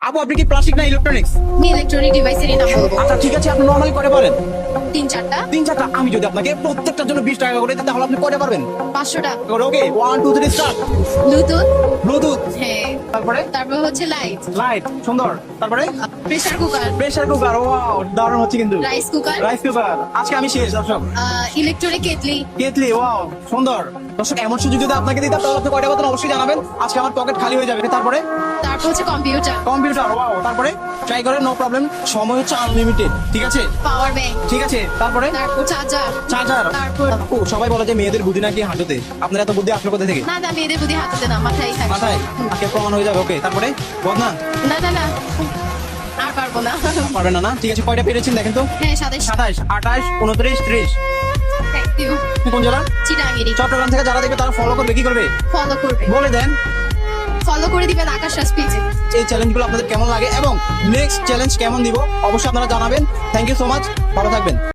আপু আপনি কি প্লাস্টিক না ইলেকট্রনিক্স? আমি ইলেকট্রনিক ডিভাইসেরই নাম বলবো। আচ্ছা ঠিক আছে, আপনি নরমালি করে পারেন? 3-4টা। 3-4টা। আমি যদি আপনাকে প্রত্যেকটার জন্য 20 টাকা করে দিই তাহলে আপনি কয়টা পারবেন? 500টা। ওকে 1 2 3 স্টার্ট। ব্লুটুথ। ব্লুটুথ, হ্যাঁ। তারপরে তারপর হচ্ছে লাইট। লাইট, সুন্দর, তারপরে pressure cooker. Pressure cooker, wow দারুণ হচ্ছে কিন্তু। Rice cooker. রাইস কুকার, আজকে আমি শেষ দর্শক। Electronic kettle. কেটলি, ওয়াও সুন্দর। দর্শক এমন সুযোগ যদি আপনাকে দিতাম তাহলে আপনি কয়টা পাতেন অবশ্যই জানাবেন, আজকে আমার পকেট খালি হয়ে যাবে। তারপরে তারপর হচ্ছে কম্পিউটার। কম্পিউটার, ওয়াও, তারপরে ট্রাই করেন, নো প্রবলেম, সময় হচ্ছে আনলিমিটেড, ঠিক আছে? Power bank. ঠিক আছে, তারপরে তারপর চার্জার। চার্জার। তারপর ও সবাই বলে যে মেয়েদের বুদ্ধি নাকি হাঁটুতে, আপনার এত বুদ্ধি আসলো কোথা থেকে? না না, মেয়েদের বুদ্ধি হাতে না, মাথায় থাকে। মাথায়? আজকে প্রমাণ হয়ে যাবে। ওকে, তারপরে বদনা না না না, আর পারবো না। পারবেন না? না ঠিক আছে, কয়টা পেরেছেন দেখেন তো? হ্যাঁ, 27। 27 28 29 30। Thank you. তুমি কোন জেলা? চিটাঙ্গিরি। চট্টগ্রাম থেকে যারা দেখবে তারা ফলো করবে, কি করবে ফলো করবে। বলে দেন। ফলো করে দিবেন আকাশ রাজ পেজে। এই চ্যালেঞ্জগুলো আপনাদের কেমন লাগে এবং নেক্সট চ্যালেঞ্জ কেমন দিব অবশ্যই আপনারা জানাবেন। থ্যাংক ইউ সো মাচ, ভালো থাকবেন।